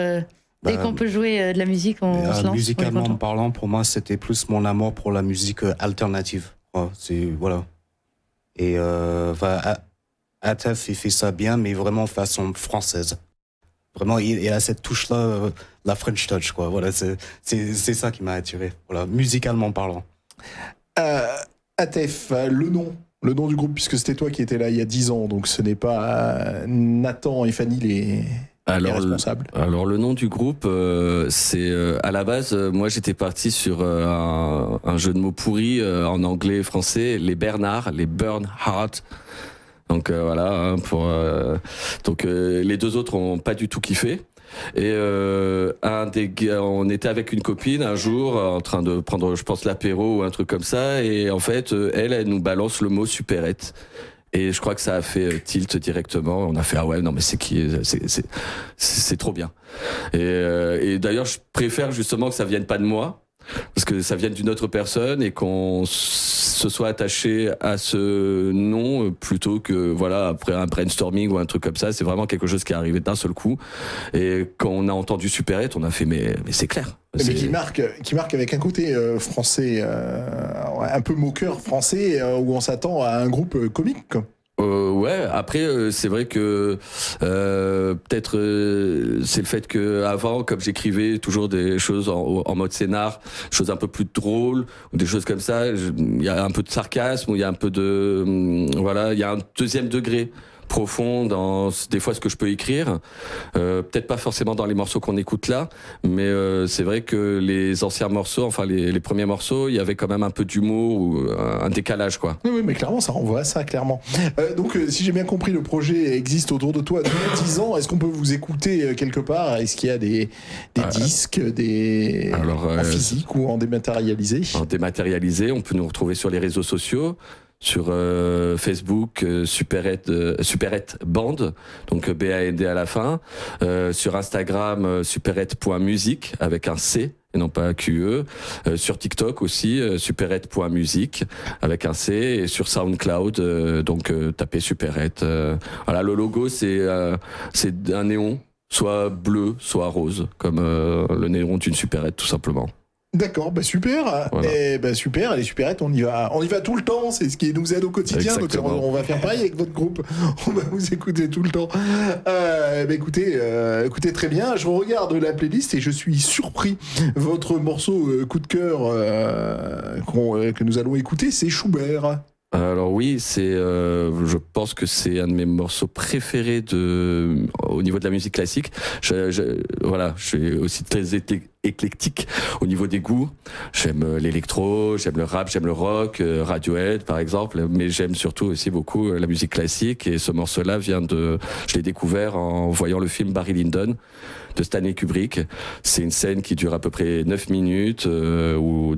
dès qu'on peut jouer de la musique, on se lance. Musicalement parlant, pour moi, c'était plus mon amour pour la musique alternative. Voilà. Et Atef, il fait ça bien, mais vraiment façon française. vraiment, il a cette touche-là, la French touch, quoi. Voilà, c'est ça qui m'a attiré, voilà, musicalement parlant. Atef, le nom du groupe, puisque c'était toi qui étais là il y a 10 ans, donc ce n'est pas Nathan et Fanny les responsables. Alors le nom du groupe, c'est à la base, moi j'étais parti sur un jeu de mots pourri en anglais et français, les Bernard, les Bernhardt. Donc voilà, hein, donc les deux autres ont pas du tout kiffé. Et un des gars, on était avec une copine un jour en train de prendre, je pense, l'apéro ou un truc comme ça, et en fait, elle nous balance le mot supérette. Et je crois que ça a fait tilt directement. On a fait ah ouais, non mais c'est trop bien. Et d'ailleurs, je préfère justement que ça vienne pas de moi, parce que ça vienne d'une autre personne et qu'on se soit attaché à ce nom plutôt que voilà après un brainstorming ou un truc comme ça. C'est vraiment quelque chose qui est arrivé d'un seul coup. Et quand on a entendu Supérette, on a fait mais c'est clair. Mais qui marque avec un côté français, un peu moqueur français, où on s'attend à un groupe comique, quoi. Ouais, après c'est vrai que peut-être c'est le fait que avant, comme j'écrivais toujours des choses en mode scénar, choses un peu plus drôles ou des choses comme ça, il y a un peu de sarcasme ou il y a un peu de voilà, il y a un deuxième degré profond dans des fois ce que je peux écrire, peut-être pas forcément dans les morceaux qu'on écoute là, mais c'est vrai que les anciens morceaux, enfin les premiers morceaux, il y avait quand même un peu d'humour ou un décalage, quoi. Oui, mais clairement ça renvoie à ça, clairement. Donc si j'ai bien compris, le projet existe autour de toi depuis 10 ans. Est-ce qu'on peut vous écouter quelque part? Est-ce qu'il y a des disques, en physique ou en dématérialisé? En dématérialisé, on peut nous retrouver sur les réseaux sociaux. Sur Facebook, Supérette Band, donc BAND à la fin. Sur Instagram, supérette.musique avec un C et non pas un QE. Sur TikTok aussi, supérette.musique avec un C. Et sur SoundCloud, donc tapez Supérette. Voilà, le logo c'est un néon, soit bleu, soit rose, comme le néon d'une supérette tout simplement. D'accord, super. Voilà. Et super, les supérettes, on y va tout le temps, c'est ce qui nous aide au quotidien. Exactement. Donc on va faire pareil avec votre groupe, on va vous écouter tout le temps. Écoutez très bien, je regarde la playlist et je suis surpris. Votre morceau coup de cœur que nous allons écouter, c'est Schubert. Alors oui, je pense que c'est un de mes morceaux préférés au niveau de la musique classique. Voilà, je suis aussi très éclectique au niveau des goûts. J'aime l'électro, j'aime le rap, j'aime le rock, Radiohead par exemple, mais j'aime surtout aussi beaucoup la musique classique. Et ce morceau-là je l'ai découvert en voyant le film Barry Lyndon de Stanley Kubrick. C'est une scène qui dure à peu près 9 minutes où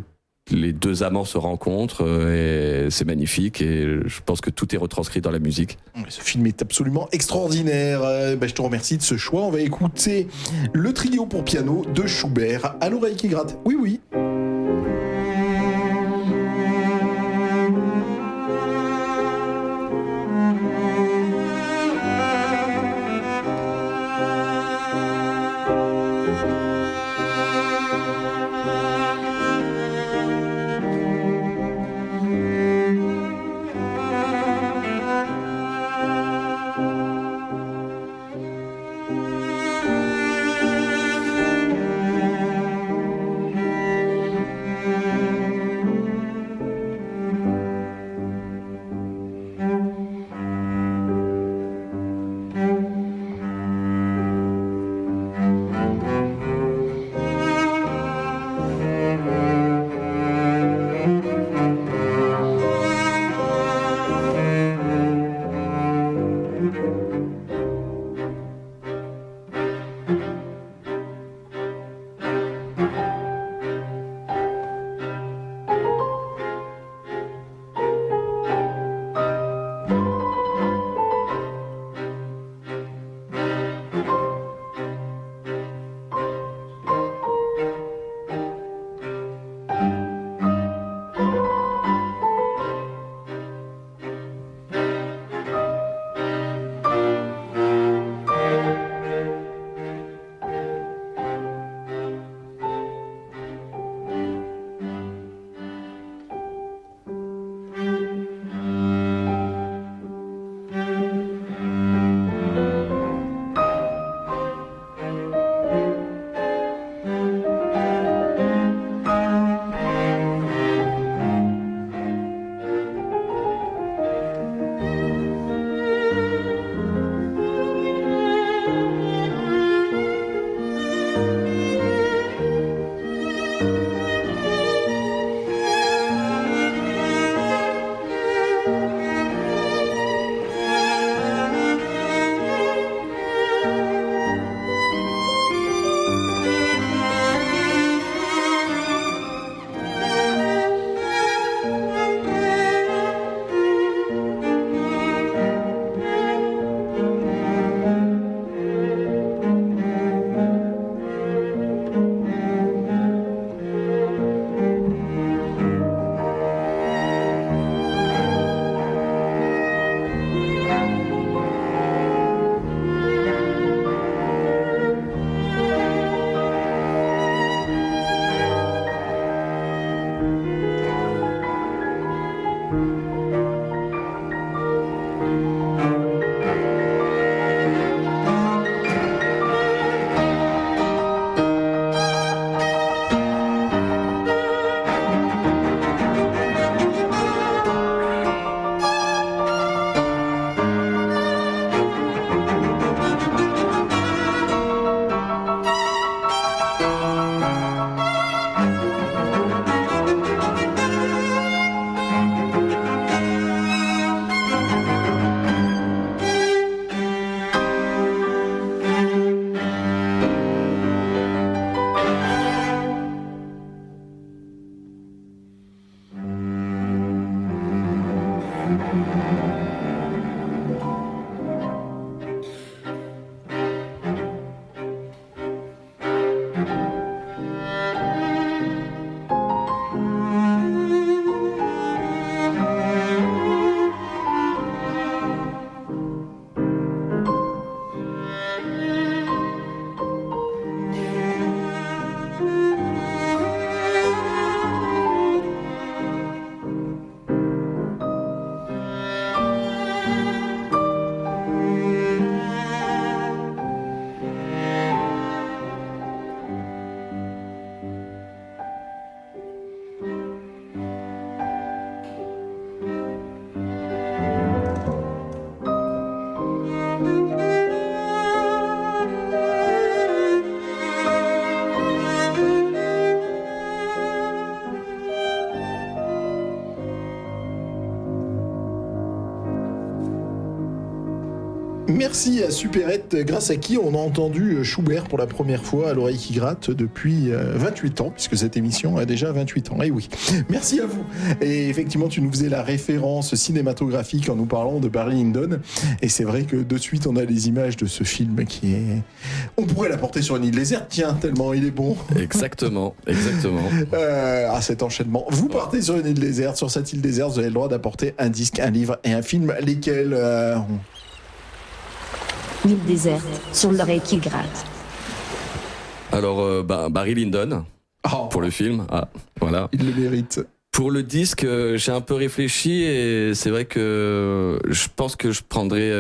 les deux amants se rencontrent et c'est magnifique et je pense que tout est retranscrit dans la musique. Ce film est absolument extraordinaire. Je te remercie de ce choix. On va écouter le trio pour piano de Schubert. À l'oreille qui gratte. Oui, oui. Merci à Supérette, grâce à qui on a entendu Schubert pour la première fois à l'oreille qui gratte depuis 28 ans, puisque cette émission a déjà 28 ans. Et oui, merci à vous. Et effectivement, tu nous faisais la référence cinématographique en nous parlant de Barry Lyndon. Et c'est vrai que de suite, on a les images de ce film qui est... On pourrait l'apporter sur une île déserte, tiens, tellement il est bon. Exactement. Cet enchaînement. Vous partez sur une île déserte. Sur cette île déserte, vous avez le droit d'apporter un disque, un livre et un film. Lesquels L'île déserte, sur l'oreille qui gratte. Alors, Barry Lyndon, pour le film. Ah, voilà. Il le mérite. Pour le disque, j'ai un peu réfléchi et c'est vrai que je pense que je prendrais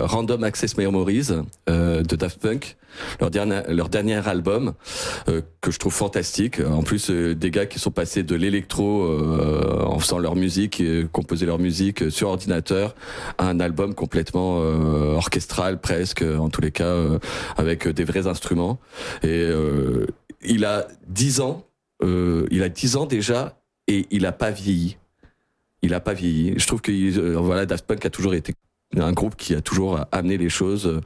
Random Access Memories de Daft Punk, leur dernier album que je trouve fantastique. En plus, des gars qui sont passés de l'électro en faisant leur musique, composer leur musique sur ordinateur, à un album complètement orchestral presque, en tous les cas avec des vrais instruments. Et il a 10 ans déjà. Et il a pas vieilli. Je trouve que Daft Punk a toujours été un groupe qui a toujours amené les choses,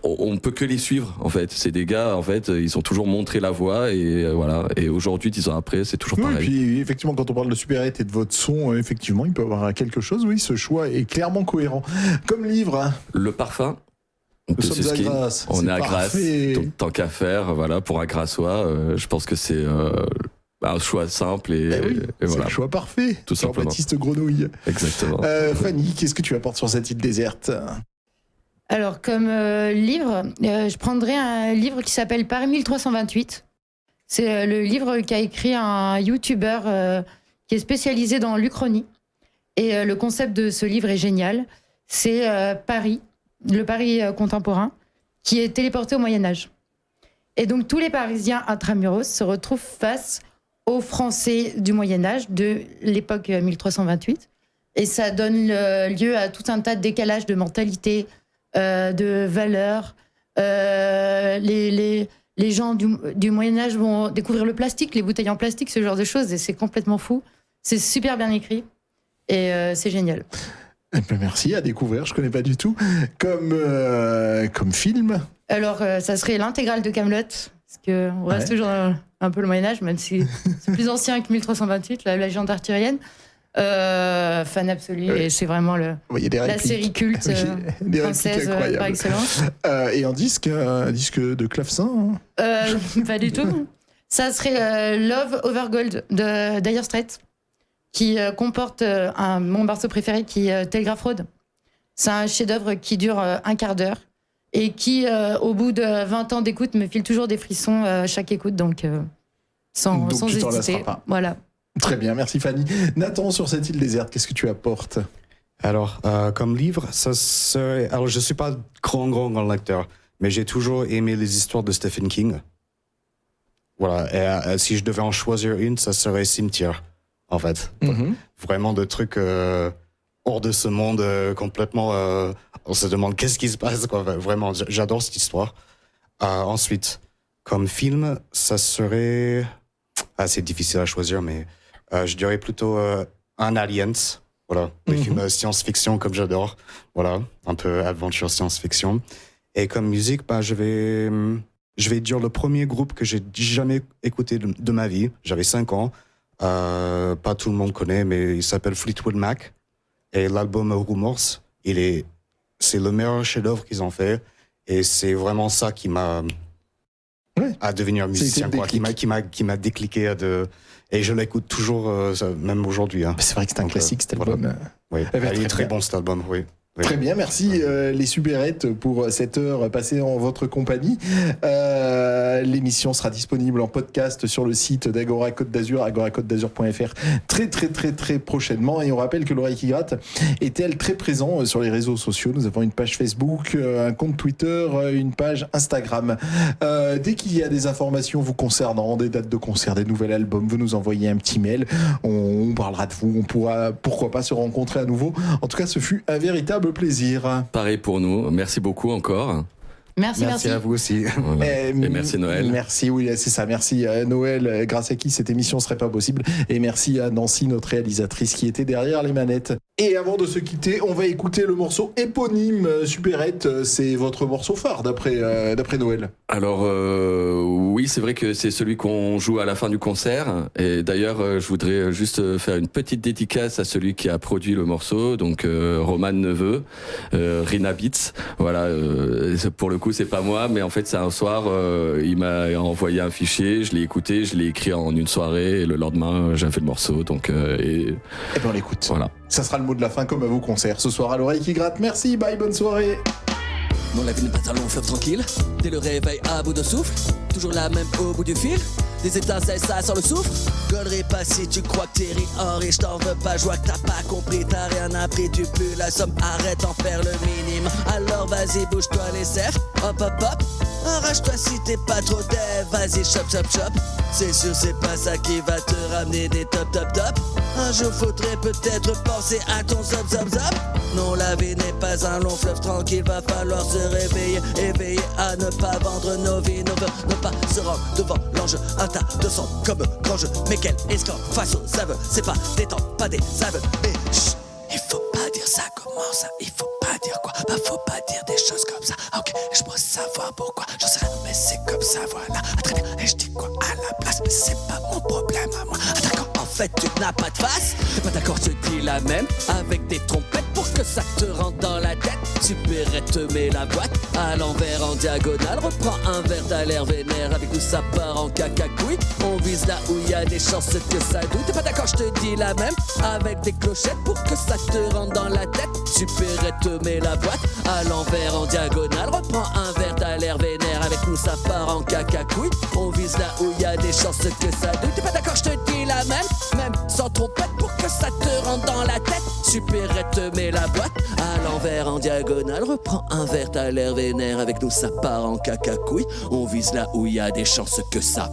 on peut que les suivre en fait. C'est des gars en fait, ils ont toujours montré la voie et voilà. Et aujourd'hui, 10 ans après, c'est toujours pareil. Et puis effectivement, quand on parle de Supérette et de votre son, effectivement, il peut y avoir quelque chose. Oui, ce choix est clairement cohérent. Comme livre. Hein. Le parfum. Nous sommes à Grasse. On est à Grasse. Tant qu'à faire, voilà, pour un Grassois, je pense que c'est un choix simple et voilà. C'est le choix parfait. Tout simplement. Jean-Baptiste Grenouille. Exactement. Fanny, qu'est-ce que tu apportes sur cette île déserte ? Alors, comme livre, je prendrais un livre qui s'appelle Paris 1328. C'est le livre qu'a écrit un YouTuber qui est spécialisé dans l'Uchronie. Et le concept de ce livre est génial. C'est Paris, le Paris contemporain, qui est téléporté au Moyen-Âge. Et donc, tous les Parisiens intramuros se retrouvent face aux Français du Moyen-Âge, de l'époque 1328. Et ça donne lieu à tout un tas de décalages de mentalité, de valeurs. Les gens du Moyen-Âge vont découvrir le plastique, les bouteilles en plastique, ce genre de choses. Et c'est complètement fou. C'est super bien écrit. Et c'est génial. Merci, à découvrir, je connais pas du tout. Comme film. Alors, ça serait l'intégrale de Kaamelott, parce qu'on reste toujours un peu le Moyen-Âge, même si c'est plus ancien que 1328, la légende arthurienne. Fan absolu, et c'est vraiment la série culte française par excellence. Et un disque de clavecin Pas du tout. Ça serait Love Over Gold de Dire Straits, qui comporte mon morceau préféré qui est Telegraph Road. C'est un chef-d'œuvre qui dure un quart d'heure et qui, au bout de 20 ans d'écoute, me file toujours des frissons à chaque écoute, donc sans hésiter. Voilà. Très bien, merci Fanny. Nathan, sur cette île déserte, qu'est-ce que tu apportes ? Alors, comme livre, ça serait... Alors, je suis pas grand lecteur, mais j'ai toujours aimé les histoires de Stephen King. Voilà, et si je devais en choisir une, ça serait Cimetière, en fait. Mm-hmm. Vraiment de trucs hors de ce monde, complètement... on se demande qu'est-ce qui se passe, quoi. Vraiment, j'adore cette histoire. Ensuite, comme film, ça serait... c'est difficile à choisir, mais je dirais plutôt un Aliens. Voilà, des films science-fiction comme j'adore. Voilà, un peu aventure science-fiction. Et comme musique, je vais dire le premier groupe que j'ai jamais écouté de ma vie. J'avais 5 ans. Pas tout le monde connaît, mais il s'appelle Fleetwood Mac. Et l'album Rumors, c'est le meilleur chef-d'œuvre qu'ils ont fait. Et c'est vraiment ça qui m'a... à devenir musicien, quoi, qui m'a décliqué et je l'écoute toujours, même aujourd'hui. Hein. C'est vrai que c'est un classique, cet album. Oui. Il est très bon, cet album, oui. Très bien, merci les Supérettes pour cette heure passée en votre compagnie. L'émission sera disponible en podcast sur le site d'Agora Côte d'Azur, agoracôtedazur.fr très prochainement. Et on rappelle que l'oreille qui gratte est elle très présent sur les réseaux sociaux. Nous avons une page Facebook, un compte Twitter, une page Instagram. Dès qu'il y a des informations vous concernant, des dates de concert, des nouveaux albums, vous nous envoyez un petit mail. On parlera de vous. On pourra, pourquoi pas, se rencontrer à nouveau. En tout cas, ce fut un véritable plaisir. Pareil pour nous. Merci beaucoup encore. Merci à vous aussi. Voilà. Et merci Noël. Merci, oui, c'est ça. Merci Noël, grâce à qui cette émission serait pas possible. Et merci à Nancy, notre réalisatrice, qui était derrière les manettes. Et avant de se quitter, on va écouter le morceau éponyme Supérette. C'est votre morceau phare d'après Noël. Alors oui, c'est vrai que c'est celui qu'on joue à la fin du concert. Et d'ailleurs, je voudrais juste faire une petite dédicace à celui qui a produit le morceau, donc Roman Neveu, Rina Beats. Voilà, pour le coup, c'est pas moi, mais en fait, c'est un soir, il m'a envoyé un fichier, je l'ai écouté, je l'ai écrit en une soirée, et le lendemain, j'ai fait le morceau. Donc, et ben on l'écoute. Voilà. Ça sera le mot de la fin comme à vos concerts. Ce soir à l'oreille qui gratte. Merci, bye, bonne soirée. Non, la vie n'est pas un long fleuve tranquille. Dès le réveil à bout de souffle, toujours la même au bout du fil. Des étincelles, ça sent le soufre. Gueulerai pas si tu crois que Thierry Henry, je t'en veux pas, je vois que t'as pas compris, t'as rien appris, tu pues la somme, arrête d'en faire le minimum. Alors vas-y, bouge-toi les cerfs, hop hop hop. Arrache-toi si t'es pas trop dev, vas-y, chop chop chop. C'est sûr, c'est pas ça qui va te ramener des top top top. Un jour faudrait peut-être penser à ton zop zop zop. Non, la vie n'est pas un long fleuve tranquille, va falloir se réveiller, éveiller à ne pas vendre nos vies, nos vœux, ne pas se rendre devant l'enjeu. Un tas de sang comme grand jeu, mais quel escroc face aux aveux, c'est pas des temps, pas des aveux. Mais chut, il faut pas dire ça, comment ça, il faut pas dire quoi, bah faut pas dire des choses comme ça. Ah, ok, je pourrais savoir pourquoi, j'en sais rien, mais c'est comme ça, voilà. Ah, très bien, et je dis quoi à la place, mais c'est pas mon problème à moi. Ah, d'accord, en fait tu n'as pas de face, t'es pas d'accord, je te dis la même, avec des trompettes pour que ça te rentre dans la tête. Supérette, te met la boîte à l'envers en diagonale, reprends un verre, t'as l'air vénère, avec nous ça part en caca-couille. On vise là où y a des chances que ça doute. T'es pas d'accord, je te dis la même, avec des clochettes pour que ça te rentre dans la tête. Supérette, te met la boîte à l'envers en diagonale, reprends un verre, t'as l'air vénère, avec nous ça part en caca-couille. On vise là où y a des chances que ça doute. T'es pas d'accord, je te dis la même sans trompette pour que ça te rentre dans la tête. Supérette, te met la boîte à l'envers en diagonale, reprends un verre, t'as l'air vénère, avec nous ça part en caca-couille. On vise là où y a des chances que ça